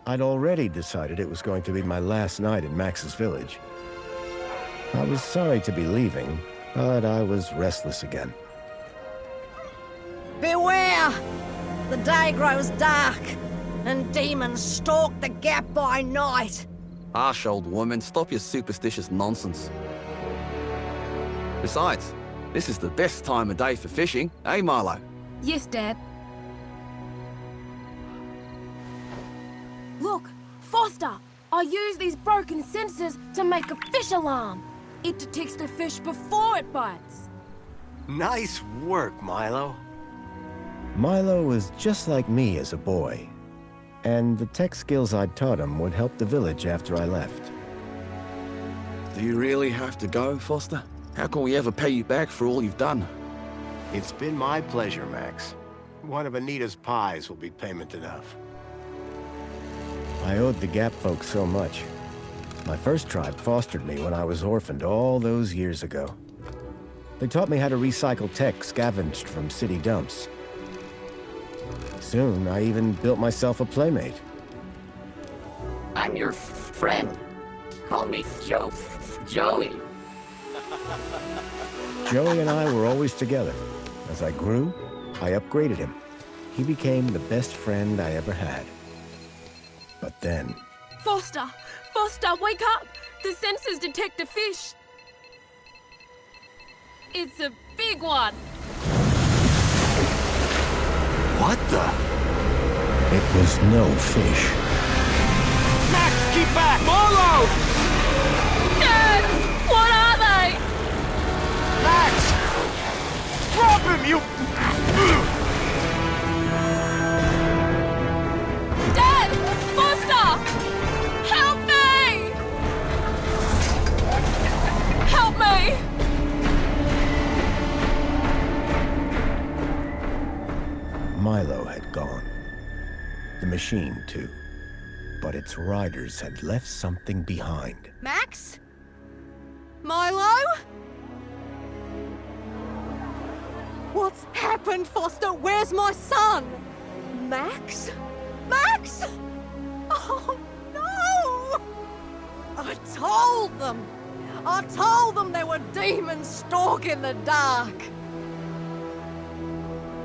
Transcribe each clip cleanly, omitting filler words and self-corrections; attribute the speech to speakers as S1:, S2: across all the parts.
S1: I'd already decided it was going to be my last night in Max's village. I was sorry to be leaving, but I was restless again.
S2: Beware! The day grows dark, and demons stalk the gap by night.
S3: Harsh, old woman, stop your superstitious nonsense. Besides, this is the best time of day for fishing, eh, Milo?
S4: Yes, Dad. Look, Foster! I use these broken sensors to make a fish alarm. It detects the fish before it bites.
S5: Nice work, Milo.
S1: Milo was just like me as a boy, and the tech skills I'd taught him would help the village after I left.
S3: Do you really have to go, Foster? How can we ever pay you back for all you've done?
S5: It's been my pleasure, Max. One of Anita's pies will be payment enough.
S1: I owed the Gap folks so much. My first tribe fostered me when I was orphaned all those years ago. They taught me how to recycle tech scavenged from city dumps. Soon, I even built myself a playmate.
S6: I'm your friend. Call me Joey.
S1: Joey and I were always together. As I grew, I upgraded him. He became the best friend I ever had. But then...
S4: Foster! Foster, wake up! The sensors detect a fish. It's a big one.
S5: What the?
S1: It was no fish.
S5: Max, keep back! Milo!
S4: Dad! What are they?
S5: Max! Drop him, you...
S4: Dad! Foster! Help me! Help me!
S1: Milo had gone. The machine, too. But its riders had left something behind.
S2: Max? Milo? What's happened, Foster? Where's my son? Max? Max? Oh, no! I told them there were demons stalking the dark.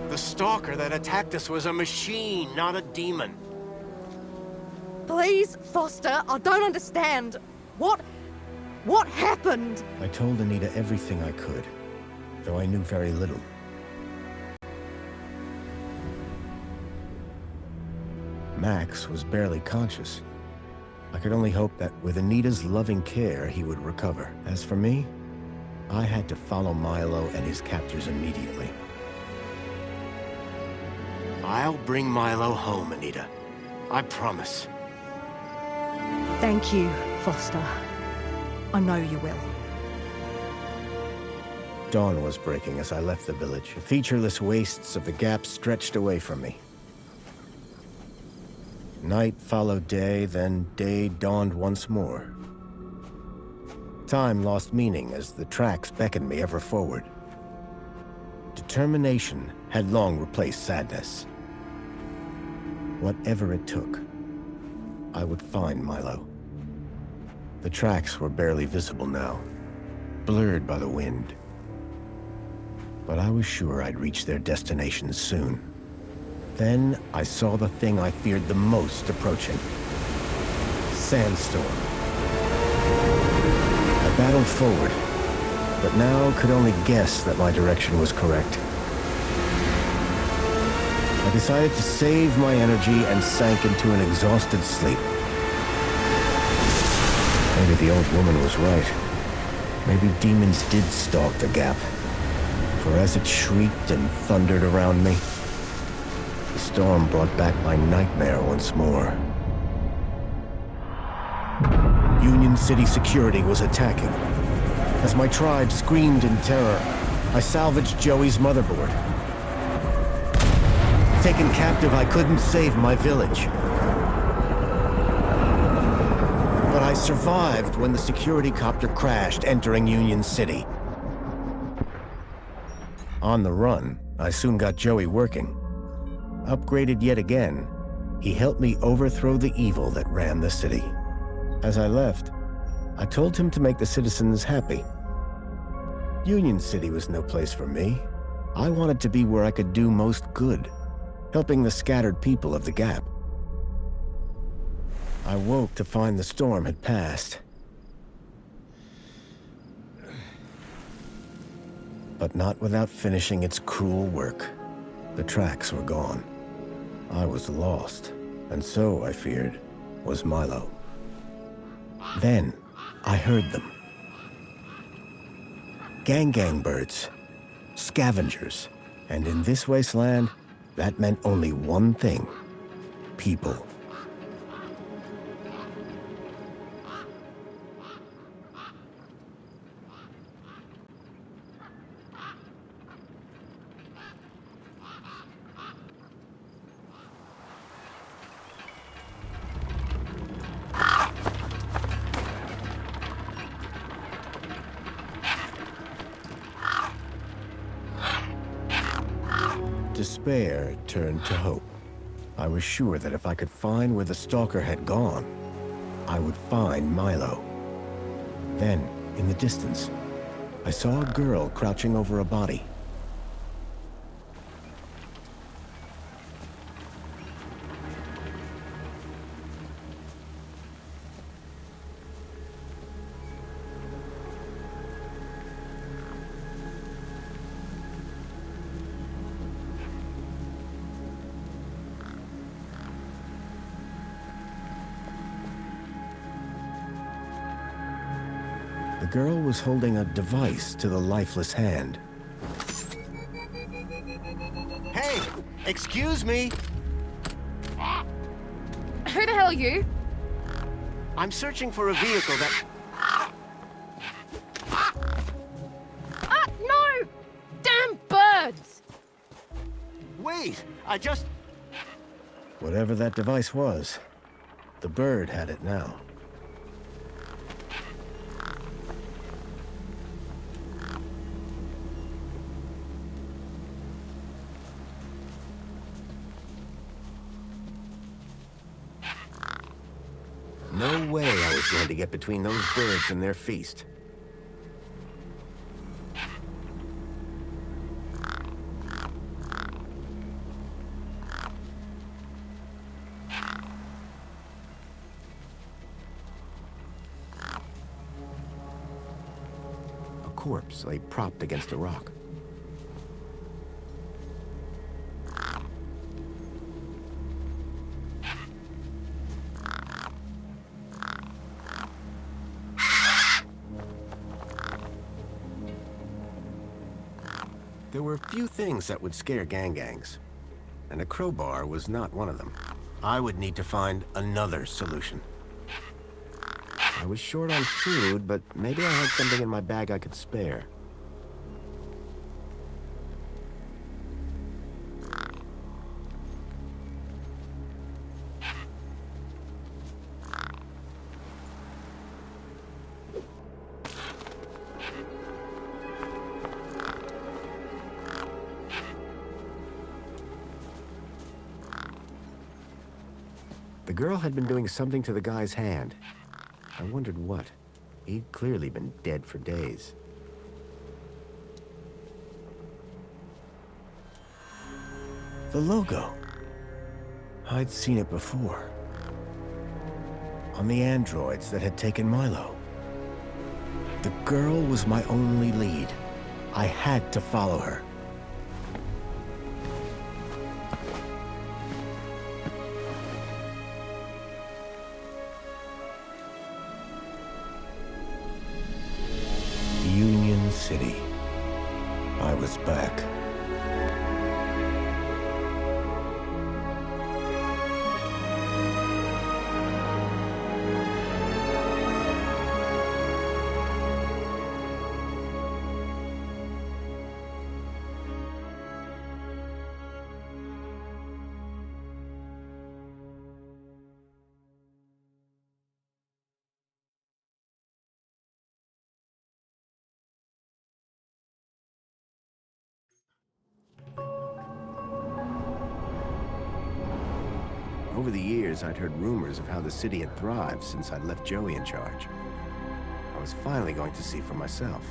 S5: The stalker that attacked us was a machine, not a demon.
S2: Please, Foster, I don't understand. What happened?
S1: I told Anita everything I could, though I knew very little. Max was barely conscious. I could only hope that with Anita's loving care, he would recover. As for me, I had to follow Milo and his captors immediately.
S5: I'll bring Milo home, Anita. I promise.
S2: Thank you, Foster. I know you will.
S1: Dawn was breaking as I left the village. The featureless wastes of the Gap stretched away from me. Night followed day, then day dawned once more. Time lost meaning as the tracks beckoned me ever forward. Determination had long replaced sadness. Whatever it took, I would find Milo. The tracks were barely visible now, blurred by the wind. But I was sure I'd reach their destination soon. Then I saw the thing I feared the most approaching. Sandstorm. I battled forward, but now could only guess that my direction was correct. I decided to save my energy and sank into an exhausted sleep. Maybe the old woman was right. Maybe demons did stalk the Gap. For as it shrieked and thundered around me, the storm brought back my nightmare once more. Union City security was attacking. As my tribe screamed in terror, I salvaged Joey's motherboard. Taken captive, I couldn't save my village. But I survived when the security copter crashed, entering Union City. On the run, I soon got Joey working. Upgraded yet again, He helped me overthrow the evil that ran the city. As I left, I told him to make the citizens happy. Union City was no place for me. I wanted to be where I could do most good, helping the scattered people of the Gap. I woke to find the storm had passed. But not without finishing its cruel work. The tracks were gone. I was lost, and so, I feared, was Milo. Then, I heard them. Gang birds, scavengers, and in this wasteland, that meant only one thing: people. Despair turned to hope. I was sure that if I could find where the stalker had gone, I would find Milo. Then, in the distance, I saw a girl crouching over a body. The girl was holding a device to the lifeless hand.
S5: Hey! Excuse me!
S4: Who the hell are you?
S5: I'm searching for a vehicle that...
S4: Ah, no! Damn birds!
S5: Wait! I just...
S1: Whatever that device was, the bird had it now. No way I was going to get between those birds and their feast. A corpse lay propped against a rock. There were few things that would scare gangs, and a crowbar was not one of them. I would need to find another solution. I was short on food, but maybe I had something in my bag I could spare. The girl had been doing something to the guy's hand. I wondered what. He'd clearly been dead for days. The logo. I'd seen it before. On the androids that had taken Milo. The girl was my only lead. I had to follow her. Union City. I was back. Over the years, I'd heard rumors of how the city had thrived since I'd left Joey in charge. I was finally going to see for myself.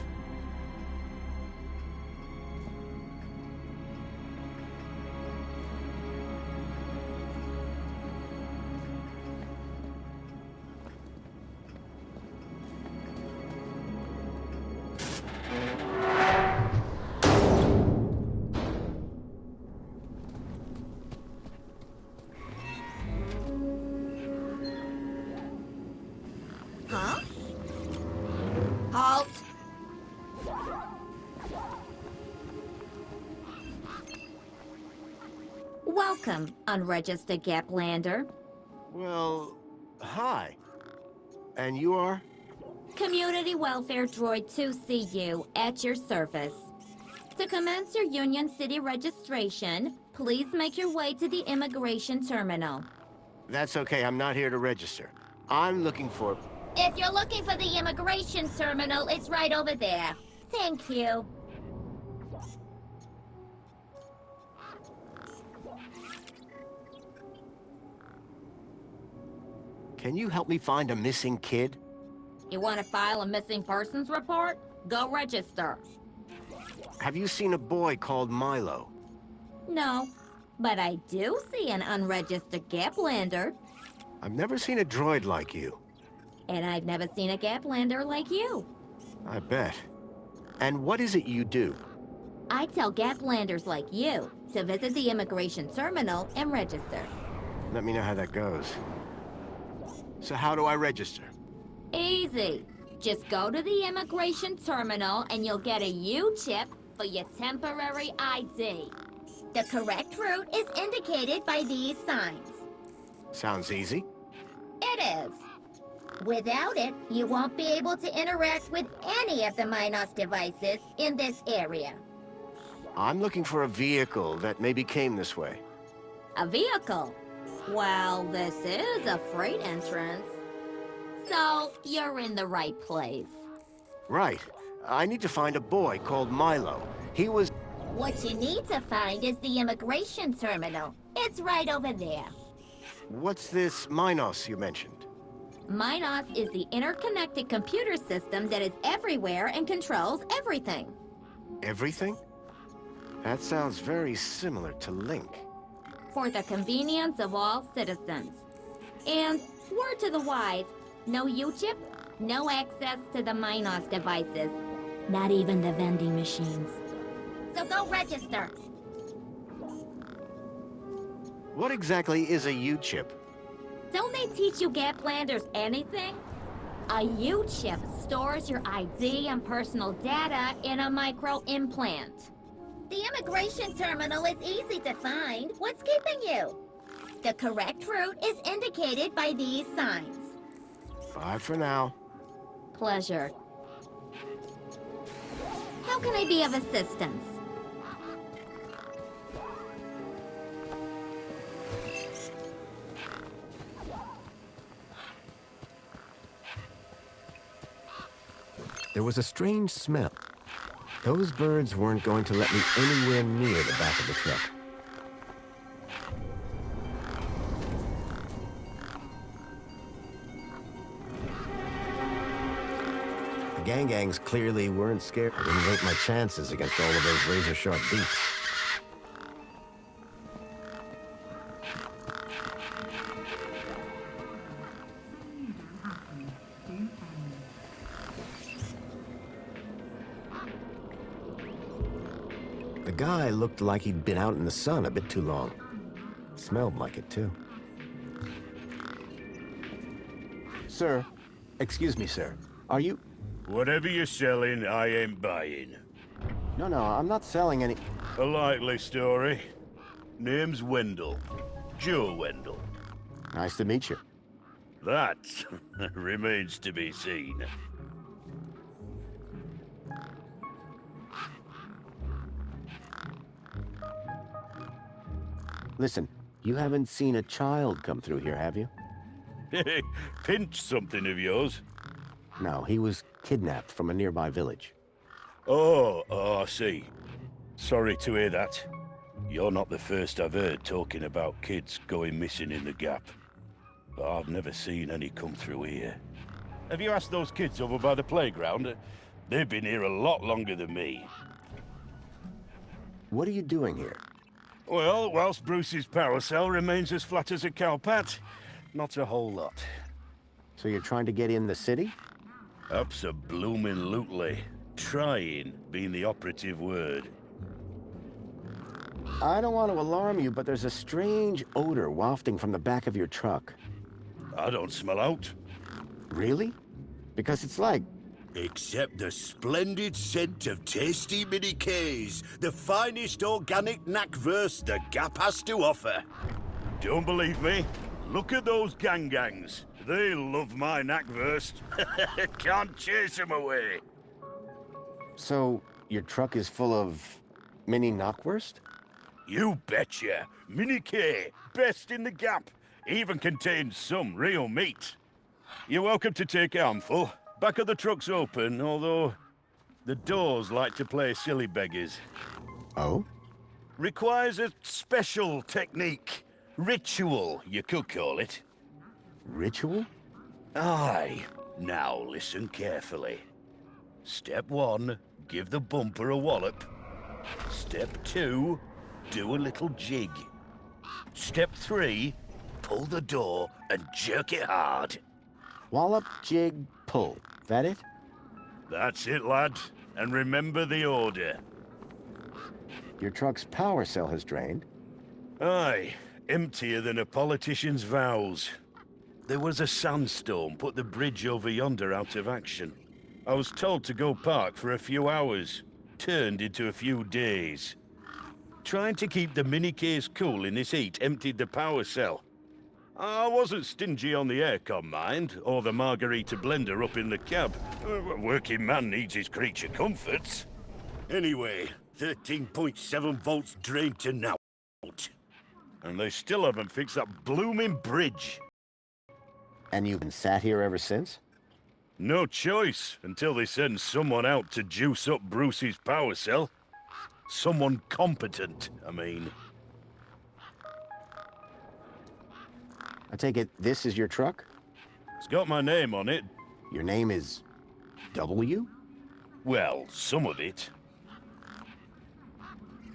S2: Huh? Halt!
S7: Welcome, unregistered Gaplander.
S5: Well, hi. And you are?
S7: Community Welfare Droid 2CU at your service. To commence your Union City registration, please make your way to the immigration terminal.
S5: That's okay, I'm not here to register. I'm looking for...
S7: If you're looking for the immigration terminal, it's right over there. Thank you.
S5: Can you help me find a missing kid?
S7: You want to file a missing persons report? Go register.
S5: Have you seen a boy called Milo?
S7: No, but I do see an unregistered Gaplander.
S5: I've never seen a droid like you.
S7: And I've never seen a Gaplander like you.
S5: I bet. And what is it you do?
S7: I tell Gaplanders like you to visit the immigration terminal and register.
S5: Let me know how that goes. So how do I register?
S7: Easy. Just go to the immigration terminal and you'll get a U-chip for your temporary ID. The correct route is indicated by these signs.
S5: Sounds easy.
S7: It is. Without it, you won't be able to interact with any of the Minos devices in this area.
S5: I'm looking for a vehicle that maybe came this way.
S7: A vehicle? Well, this is a freight entrance. So, you're in the right place.
S5: Right. I need to find a boy called Milo. He was...
S7: What you need to find is the immigration terminal. It's right over there.
S5: What's this Minos you mentioned?
S7: Minos is the interconnected computer system that is everywhere and controls everything.
S5: Everything? That sounds very similar to Link.
S7: For the convenience of all citizens. And, word to the wise, no U-chip, no access to the Minos devices. Not even the vending machines. So go register.
S5: What exactly is a U-chip?
S7: Don't they teach you Gaplanders anything? A U-chip stores your ID and personal data in a micro-implant. The immigration terminal is easy to find. What's keeping you? The correct route is indicated by these signs.
S5: Bye for now.
S7: Pleasure. How can I be of assistance?
S1: There was a strange smell. Those birds weren't going to let me anywhere near the back of the truck. The gangs clearly weren't scared. I didn't rate my chances against all of those razor-sharp beaks. The guy looked like he'd been out in the sun a bit too long. Smelled like it, too.
S5: Sir, excuse me, sir. Are you...
S8: Whatever you're selling, I ain't buying.
S5: No, I'm not selling any...
S8: A likely story. Name's Wendell. Joe Wendell.
S5: Nice to meet you.
S8: That remains to be seen.
S5: Listen, you haven't seen a child come through here, have you?
S8: Hey, pinch something of yours.
S5: No, he was kidnapped from a nearby village.
S8: Oh, I see. Sorry to hear that. You're not the first I've heard talking about kids going missing in the Gap. But I've never seen any come through here. Have you asked those kids over by the playground? They've been here a lot longer than me.
S5: What are you doing here?
S8: Well, whilst Bruce's power cell remains as flat as a cowpat, not a whole lot.
S5: So you're trying to get in the city?
S8: Abso-bloomin' Trying being the operative word.
S5: I don't want to alarm you, but there's a strange odor wafting from the back of your truck.
S8: I don't smell out.
S5: Really? Because it's like...
S9: Except the splendid scent of tasty mini Ks, the finest organic knackverse the Gap has to offer.
S8: Don't believe me? Look at those gangs. They love my knackwurst. Can't chase them away.
S5: So, your truck is full of... mini knockwurst?
S8: You betcha. Mini K, best in the Gap. Even contains some real meat. You're welcome to take a handful. Back of the truck's open, although the doors like to play silly beggars.
S5: Oh?
S8: Requires a special technique. Ritual, you could call it.
S5: Ritual?
S8: Aye. Now listen carefully. Step 1, give the bumper a wallop. Step 2, do a little jig. Step 3, pull the door and jerk it hard.
S5: Wallop, jig, pull. That it?
S8: That's it, lad. And remember the order.
S5: Your truck's power cell has drained.
S8: Aye, emptier than a politician's vows. There was a sandstorm put the bridge over yonder out of action. I was told to go park for a few hours. Turned into a few days. Trying to keep the mini case cool in this heat emptied the power cell. I wasn't stingy on the aircon, mind, or the margarita blender up in the cab. A working man needs his creature comforts.
S9: Anyway, 13.7 volts drained to now.
S8: And they still haven't fixed that blooming bridge.
S5: And you've been sat here ever since?
S8: No choice, until they send someone out to juice up Bruce's power cell. Someone competent, I mean.
S5: I take it this is your truck?
S8: It's got my name on it.
S5: Your name is... W?
S8: Well, some of it.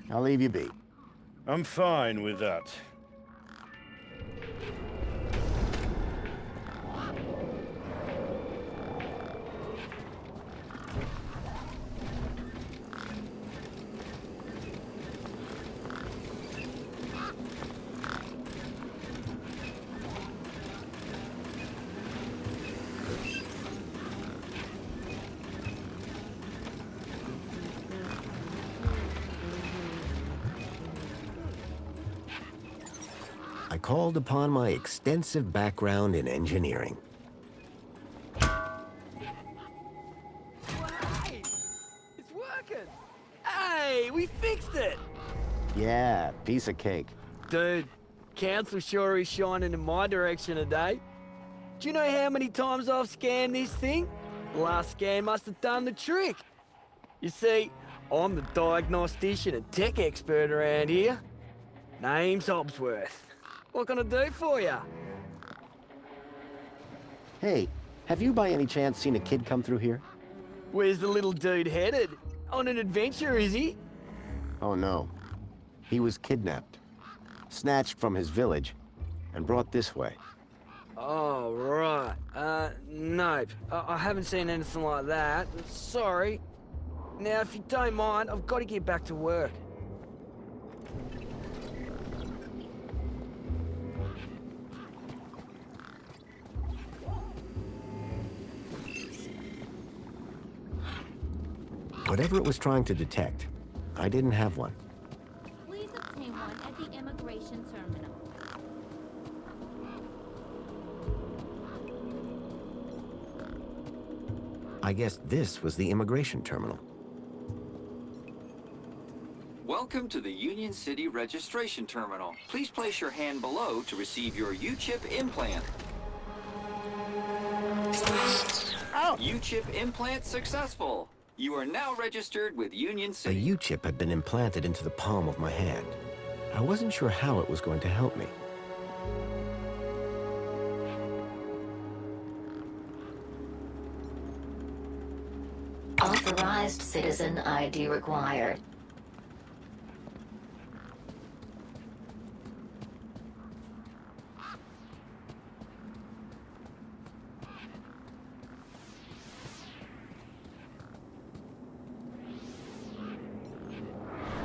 S5: I'll leave you be.
S8: I'm fine with that.
S5: I called upon my extensive background in engineering.
S10: Hey! It's working! Hey, we fixed it!
S5: Yeah, piece of cake.
S10: Dude, council sure is shining in my direction today. Do you know how many times I've scanned this thing? The last scan must have done the trick. You see, I'm the diagnostician and tech expert around here. Name's Hobsworth. What can I do for you?
S5: Hey, have you by any chance seen a kid come through here?
S10: Where's the little dude headed? On an adventure, is he?
S5: Oh no. He was kidnapped, snatched from his village, and brought this way.
S10: Oh, right. Nope. I haven't seen anything like that. Sorry. Now, if you don't mind, I've got to get back to work.
S5: Whatever it was trying to detect, I didn't have one.
S7: Please obtain one at the immigration terminal.
S5: I guess this was the immigration terminal.
S11: Welcome to the Union City Registration Terminal. Please place your hand below to receive your U-chip implant.
S10: Oh!
S11: U-chip implant successful. You are now registered with Union
S5: A
S11: City.
S5: U-chip had been implanted into the palm of my hand. I wasn't sure how it was going to help me.
S12: Authorized citizen ID required.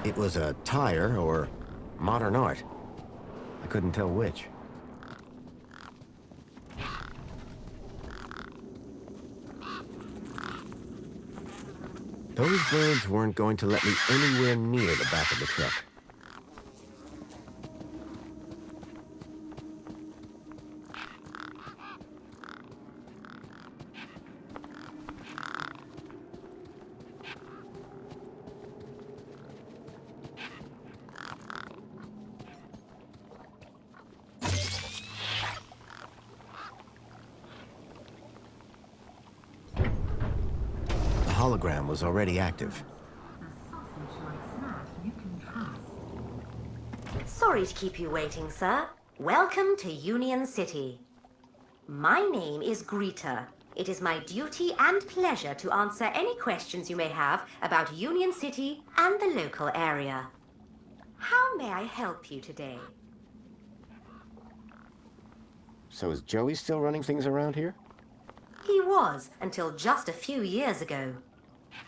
S5: It was a tire or modern art. I couldn't tell which. Those birds weren't going to let me anywhere near the back of the truck. The hologram was already active.
S13: Sorry to keep you waiting, sir. Welcome to Union City. My name is Greta. It is my duty and pleasure to answer any questions you may have about Union City and the local area. How may I help you today?
S5: So is Joey still running things around here?
S13: He was, until just a few years ago.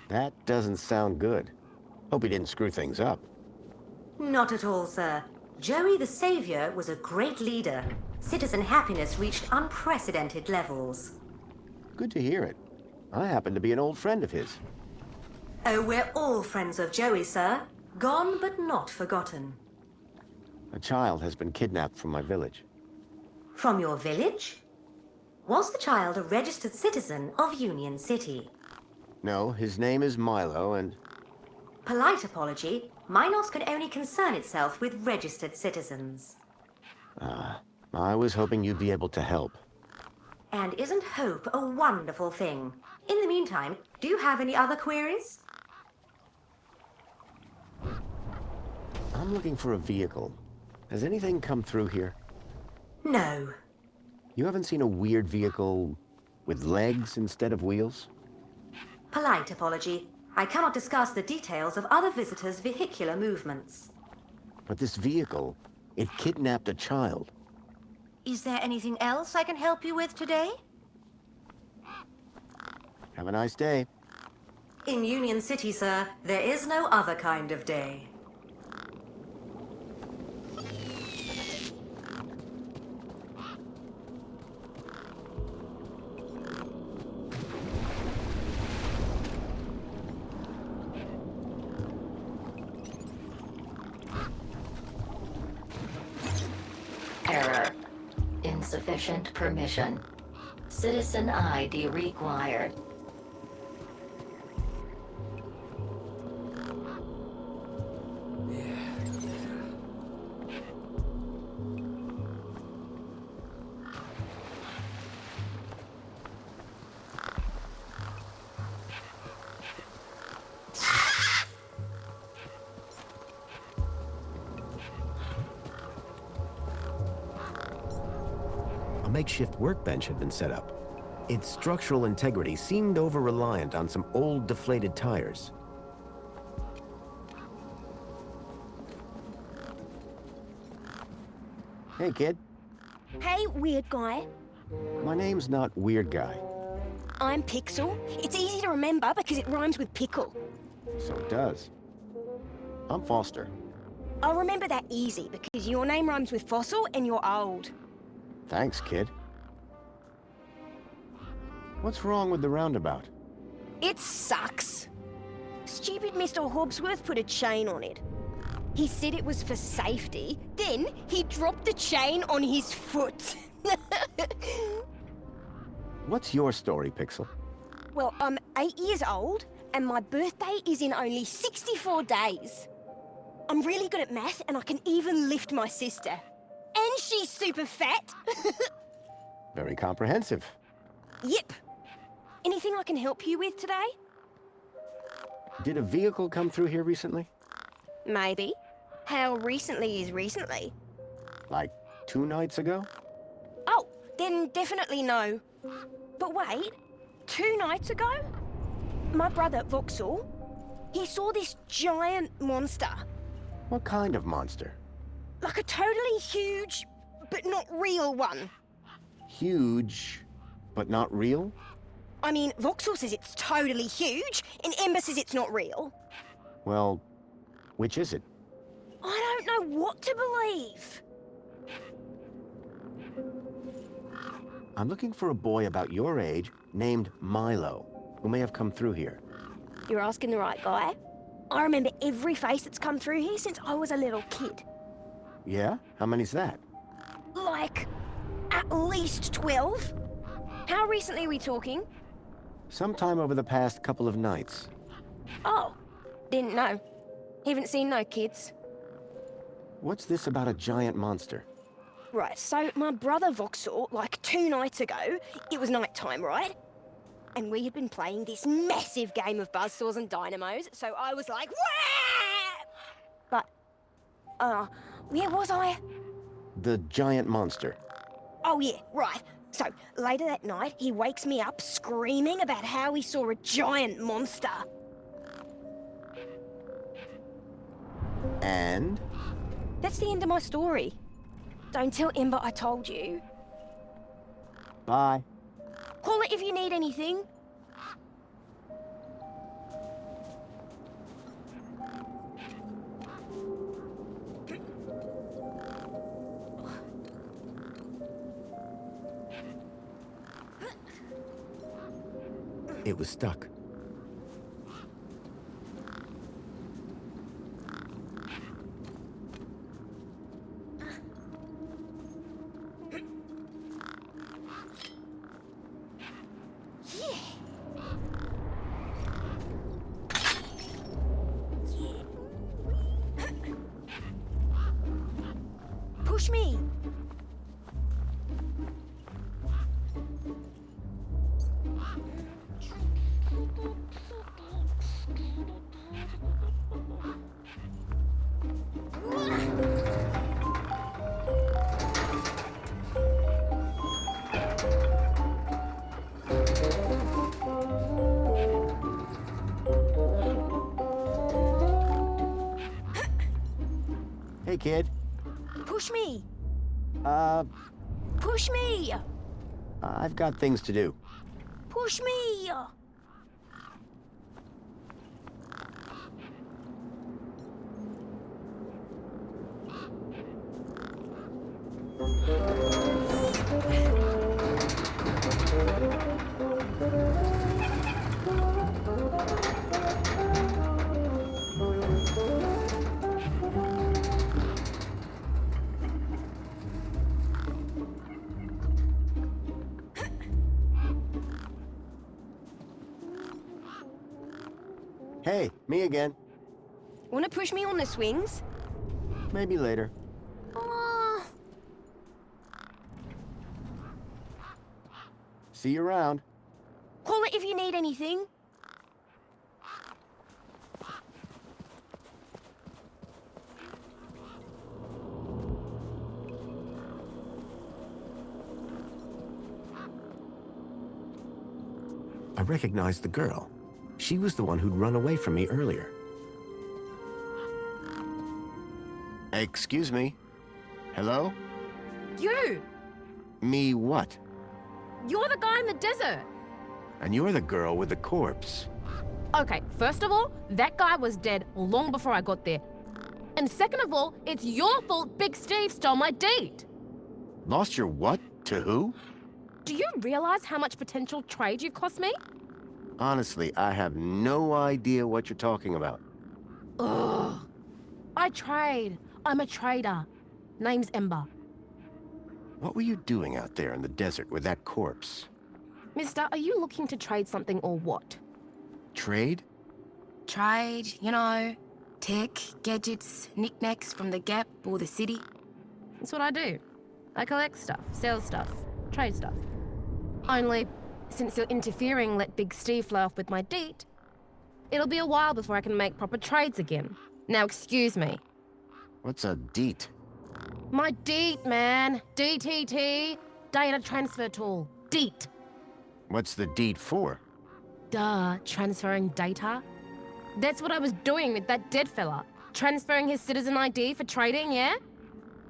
S5: That doesn't sound good. Hope he didn't screw things up.
S13: Not at all, sir. Joey the Savior was a great leader. Citizen happiness reached unprecedented levels.
S5: Good to hear it. I happen to be an old friend of his.
S13: Oh, we're all friends of Joey, sir. Gone but not forgotten.
S5: A child has been kidnapped from my village.
S13: From your village? Was the child a registered citizen of Union City?
S5: No, his name is Milo, and...
S13: Polite apology. Minos can only concern itself with registered citizens.
S5: I was hoping you'd be able to help.
S13: And isn't hope a wonderful thing? In the meantime, do you have any other queries?
S5: I'm looking for a vehicle. Has anything come through here?
S13: No.
S5: You haven't seen a weird vehicle with legs instead of wheels?
S13: Polite apology. I cannot discuss the details of other visitors' vehicular movements.
S5: But this vehicle, it kidnapped a child.
S2: Is there anything else I can help you with today?
S5: Have a nice day.
S13: In Union City, sir, there is no other kind of day.
S12: Error. Insufficient permission. Citizen ID required.
S5: A makeshift workbench had been set up. Its structural integrity seemed over-reliant on some old, deflated tires. Hey, kid.
S14: Hey, weird guy.
S5: My name's not Weird Guy.
S14: I'm Pixel. It's easy to remember because it rhymes with pickle.
S5: So it does. I'm Foster.
S14: I'll remember that easy because your name rhymes with fossil and you're old.
S5: Thanks, kid. What's wrong with the roundabout?
S14: It sucks. Stupid Mr. Hobbsworth put a chain on it. He said it was for safety, then he dropped the chain on his foot.
S5: What's your story, Pixel?
S14: Well, I'm 8 years old, and my birthday is in only 64 days. I'm really good at math, and I can even lift my sister. And she's super fat.
S5: Very comprehensive.
S14: Yep. Anything I can help you with today?
S5: Did a vehicle come through here recently?
S14: Maybe. How recently is recently?
S5: Like 2 nights ago?
S14: Oh, then definitely no. But wait, 2 nights ago? My brother, Vauxhall, he saw this giant monster.
S5: What kind of monster?
S14: Like a totally huge, but not real one.
S5: Huge, but not real?
S14: I mean, Vauxhall says it's totally huge, and Ember says it's not real.
S5: Well, which is it?
S14: I don't know what to believe.
S5: I'm looking for a boy about your age named Milo, who may have come through here.
S14: You're asking the right guy. I remember every face that's come through here since I was a little kid.
S5: Yeah? How many's that?
S14: Like, at least 12. How recently are we talking?
S5: Sometime over the past couple of nights.
S14: Oh, didn't know. Haven't seen no kids.
S5: What's this about a giant monster?
S14: Right, so my brother Vauxhall, like 2 nights ago, it was night time, right? And we had been playing this massive game of buzzsaws and dynamos, so I was like, wah! But, where was I?
S5: The giant monster.
S14: Oh yeah, right. So, later that night, he wakes me up screaming about how he saw a giant monster.
S5: And?
S14: That's the end of my story. Don't tell Ember I told you.
S5: Bye.
S14: Call it if you need anything.
S1: It was stuck.
S14: Push me.
S5: Hey, kid.
S14: Push me.
S5: Push
S14: me.
S5: I've got things to do.
S14: Push me.
S5: Hey, me again.
S14: Wanna push me on the swings?
S5: Maybe later. See you around.
S14: Call it if you need anything.
S1: I recognized the girl. She was the one who'd run away from me earlier. Excuse me? Hello?
S4: You!
S1: Me what?
S4: You're the guy in the desert!
S1: And you're the girl with the corpse.
S4: Okay, first of all, that guy was dead long before I got there. And second of all, it's your fault Big Steve stole my date!
S1: Lost your what? To who?
S4: Do you realize how much potential trade you've cost me?
S5: Honestly, I have no idea what you're talking about.
S4: Ugh. I trade. I'm a trader. Name's Ember.
S1: What were you doing out there in the desert with that corpse?
S4: Mister, are you looking to trade something or what?
S1: Trade?
S15: Trade, you know, tech, gadgets, knickknacks from the Gap or the city.
S4: That's what I do. I collect stuff, sell stuff, trade stuff. Only, since you're interfering, let Big Steve fly off with my date, it'll be a while before I can make proper trades again. Now excuse me.
S5: What's a deet?
S4: My DEET, man. DTT. Data transfer tool. DEET.
S5: What's the deet for?
S4: Duh, transferring data. That's what I was doing with that dead fella. Transferring his citizen ID for trading, yeah?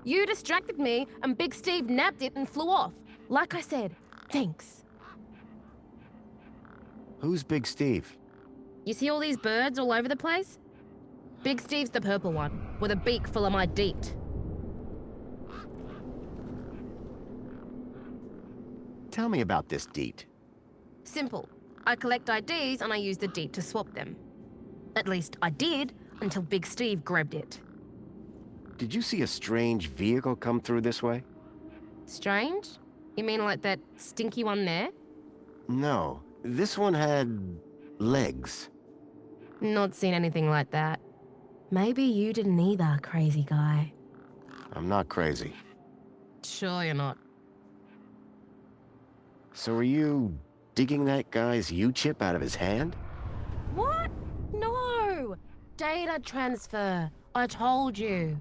S4: You distracted me, and Big Steve nabbed it and flew off. Like I said, thanks.
S5: Who's Big Steve?
S4: You see all these birds all over the place? Big Steve's the purple one, with a beak full of my DEET.
S5: Tell me about this deet.
S4: Simple. I collect IDs and I use the DEET to swap them. At least I did, until Big Steve grabbed it.
S5: Did you see a strange vehicle come through this way?
S4: Strange? You mean like that stinky one there?
S5: No, this one had legs.
S4: Not seen anything like that. Maybe you didn't either, crazy guy.
S5: I'm not crazy.
S4: Sure you're not.
S5: So are you digging that guy's U-chip out of his hand?
S4: What? No! Data transfer. I told you.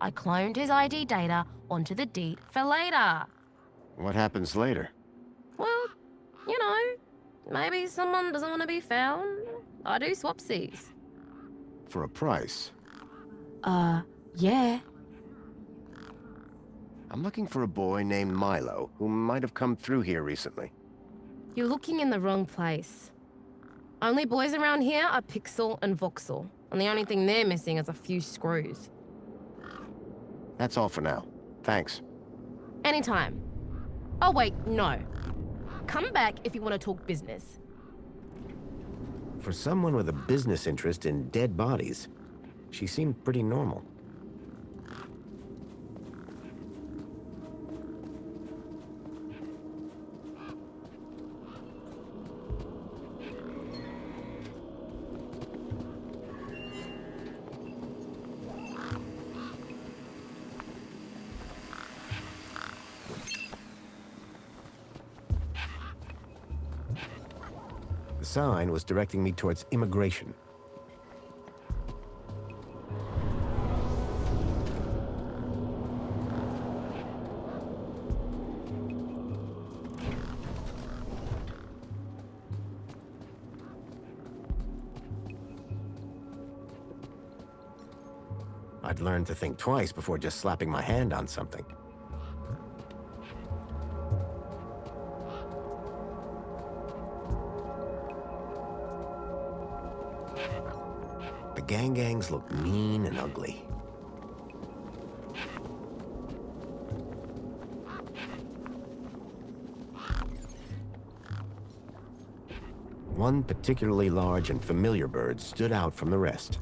S4: I cloned his ID data onto the DEET for later.
S5: What happens later?
S4: Well, you know, maybe someone doesn't want to be found. I do swapsies.
S5: For a price?
S4: Yeah.
S5: I'm looking for a boy named Milo, who might have come through here recently.
S4: You're looking in the wrong place. Only boys around here are Pixel and Voxel, and the only thing they're missing is a few screws.
S5: That's all for now. Thanks.
S4: Anytime. Oh wait, no. Come back if you want to talk business.
S1: For someone with a business interest in dead bodies, she seemed pretty normal. The sign was directing me towards immigration. I'd learned to think twice before just slapping my hand on something. The gangs look mean and ugly. One particularly large and familiar bird stood out from the rest.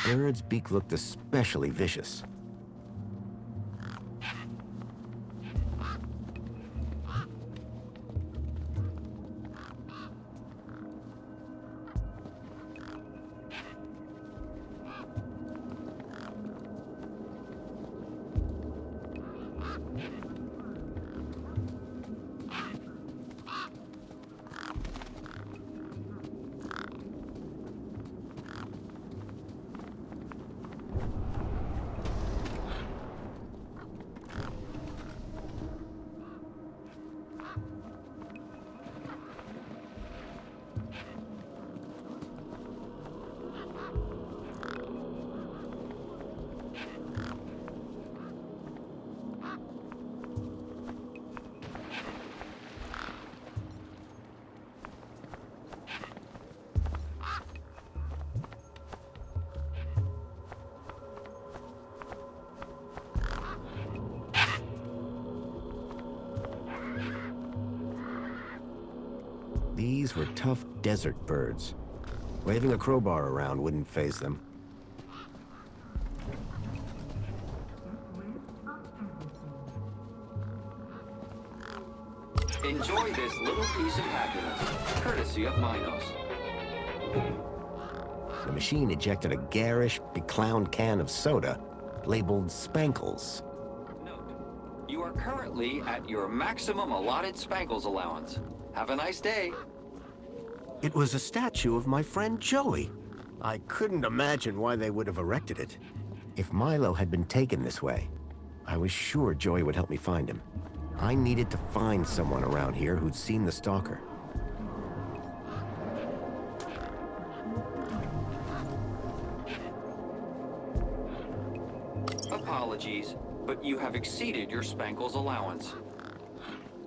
S1: The bird's beak looked especially vicious.
S5: These were tough desert birds. Waving a crowbar around wouldn't faze them.
S11: Enjoy this little piece of happiness, courtesy of Minos.
S5: The machine ejected a garish, beclowned can of soda labeled Spankles.
S11: Note, you are currently at your maximum allotted Spankles allowance. Have a nice day.
S5: It was a statue of my friend Joey. I couldn't imagine why they would have erected it. If Milo had been taken this way, I was sure Joey would help me find him. I needed to find someone around here who'd seen the stalker.
S11: Apologies, but you have exceeded your Spankles allowance.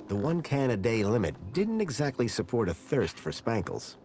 S5: The 1 can a day limit didn't exactly support a thirst for Spankles.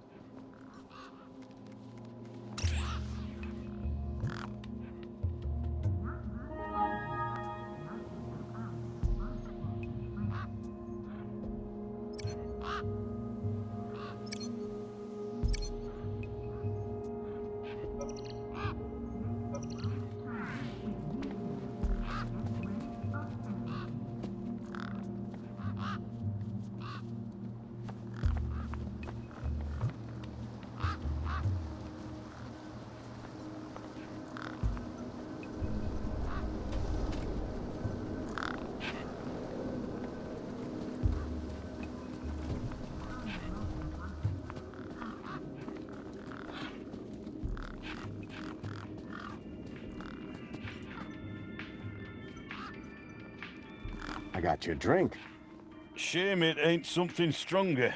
S5: I got you a drink.
S8: Shame it ain't something stronger.